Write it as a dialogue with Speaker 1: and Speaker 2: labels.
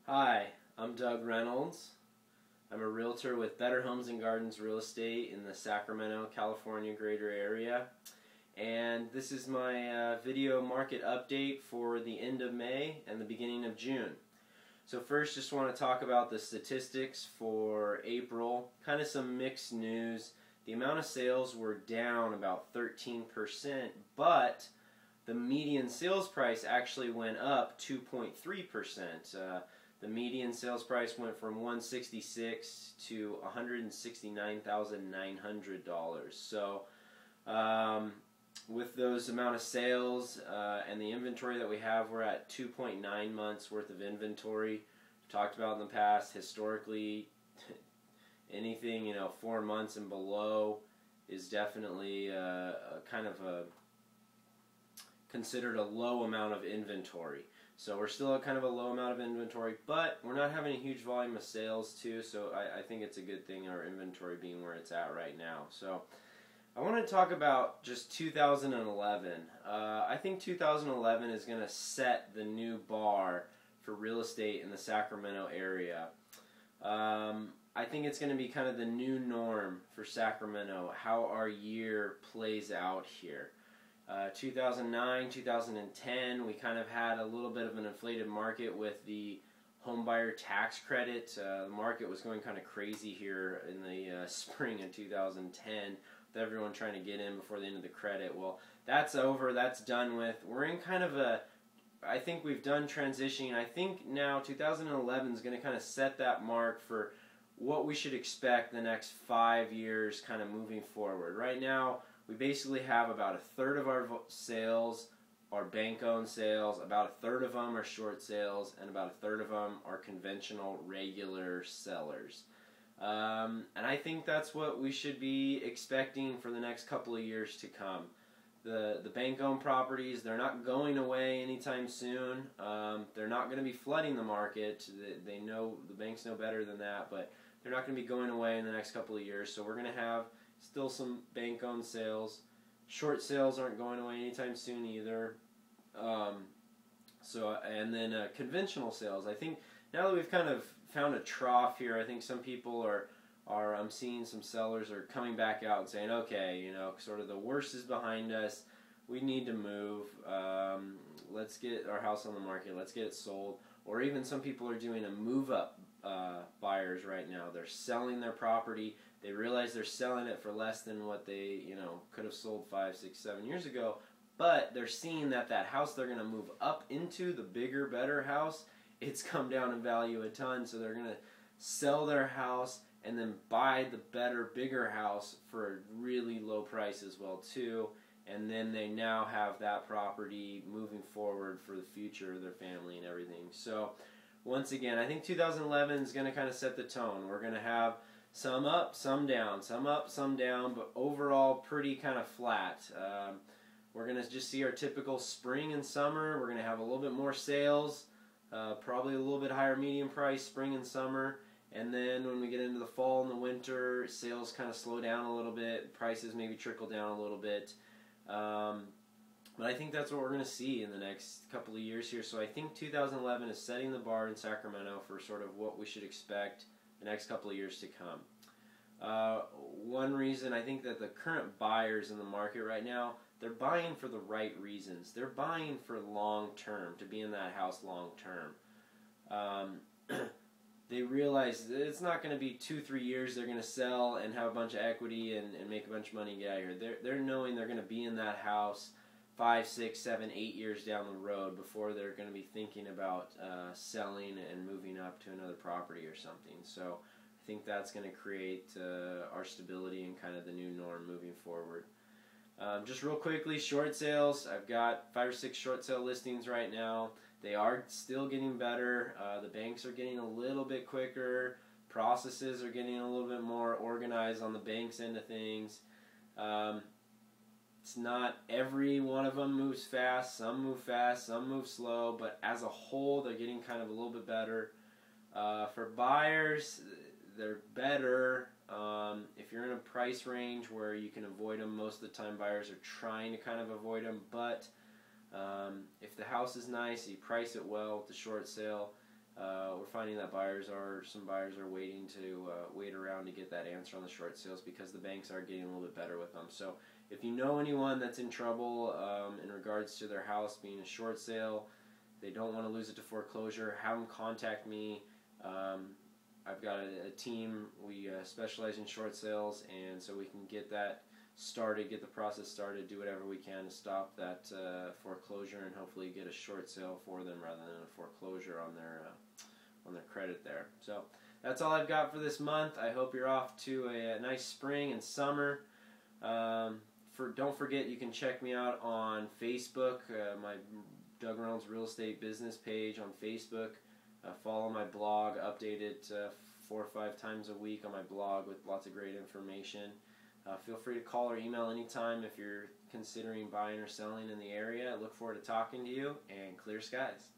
Speaker 1: Hi, I'm Doug Reynolds. I'm a realtor with Better Homes and Gardens Real Estate in the Sacramento, California greater area. And this is my video market update for the end of May and the beginning of June. So first, just want to talk about the statistics for April. Kind of some mixed news. The amount of sales were down about 13%, but the median sales price actually went up 2.3%. The median sales price went from $166 to $169,900. So with those amount of sales and the inventory that we have, we're at 2.9 months worth of inventory. Talked about in the past, historically, anything 4 months and below is definitely kind of considered a low amount of inventory. So we're still at kind of a low amount of inventory, but we're not having a huge volume of sales too, so I think it's a good thing, our inventory being where it's at right now. So I want to talk about just 2011. I think 2011 is going to set the new bar for real estate in the Sacramento area. I think it's going to be kind of the new norm for Sacramento, how our year plays out here. 2009, 2010, we kind of had a little bit of an inflated market with the homebuyer tax credit. The market was going kind of crazy here in the spring of 2010 with everyone trying to get in before the end of the credit. Well, that's over. That's done with. We're in kind of I think we've done transitioning. I think now 2011 is going to kind of set that mark for what we should expect the next 5 years kind of moving forward. Right now, we basically have about a third of our sales are bank-owned sales, about a third of them are short sales, and about a third of them are conventional, regular sellers. And I think that's what we should be expecting for the next couple of years to come. The bank-owned properties, they're not going away anytime soon. They're not going to be flooding the market. They know, the banks know better than that, but they're not going to be going away in the next couple of years. So we're going to have still some bank-owned sales. Short sales aren't going away anytime soon either. And then conventional sales. I think now that we've kind of found a trough here, I think some people I'm seeing some sellers are coming back out and saying, okay, sort of the worst is behind us. We need to move. Let's get our house on the market. Let's get it sold. Or even some people are doing a move-up buyers right now. They're selling their property. They realize they're selling it for less than what they, could have sold 5, 6, 7 years ago. But they're seeing that house they're going to move up into, the bigger, better house, it's come down in value a ton. So they're going to sell their house and then buy the better, bigger house for a really low price as well too. And then they now have that property moving forward for the future of their family and everything. So once again, I think 2011 is going to kind of set the tone. We're going to have some up, some down, some up, some down, but overall pretty kind of flat. We're going to just see our typical spring and summer. We're going to have a little bit more sales, probably a little bit higher median price spring and summer. And then when we get into the fall and the winter, sales kind of slow down a little bit. Prices maybe trickle down a little bit. But I think that's what we're going to see in the next couple of years here. So I think 2011 is setting the bar in Sacramento for sort of what we should expect the next couple of years to come. One reason I think that the current buyers in the market right now, they're buying for the right reasons. They're buying for long term, to be in that house long term. They realize that it's not going to be 2-3 years they're going to sell and have a bunch of equity and make a bunch of money and get out of here. They're knowing they're going to be in that house 5, 6, 7, 8 years down the road before they're going to be thinking about selling and moving up to another property or something. So I think that's going to create our stability and kind of the new norm moving forward. Just real quickly, short sales. I've got 5 or 6 short sale listings right now. They are still getting better. The banks are getting a little bit quicker. Processes are getting a little bit more organized on the bank's end of things. It's not every one of them moves fast. Some move slow, but as a whole, they're getting kind of a little bit better. For buyers, they're better. If you're in a price range where you can avoid them, most of the time buyers are trying to kind of avoid them, but if the house is nice, you price it well with the short sale, we're finding that some buyers are waiting to wait around to get that answer on the short sales because the banks are getting a little bit better with them. So if you know anyone that's in trouble in regards to their house being a short sale, they don't want to lose it to foreclosure, have them contact me. I've got a team. We specialize in short sales, and so we can get that started, get the process started, do whatever we can to stop that foreclosure, and hopefully get a short sale for them rather than a foreclosure on their credit there. So that's all I've got for this month. I hope you're off to a nice spring and summer. Don't forget, you can check me out on Facebook, my Doug Reynolds Real Estate Business page on Facebook. Follow my blog, update it 4 or 5 times a week on my blog with lots of great information. Feel free to call or email anytime if you're considering buying or selling in the area. I look forward to talking to you, and clear skies.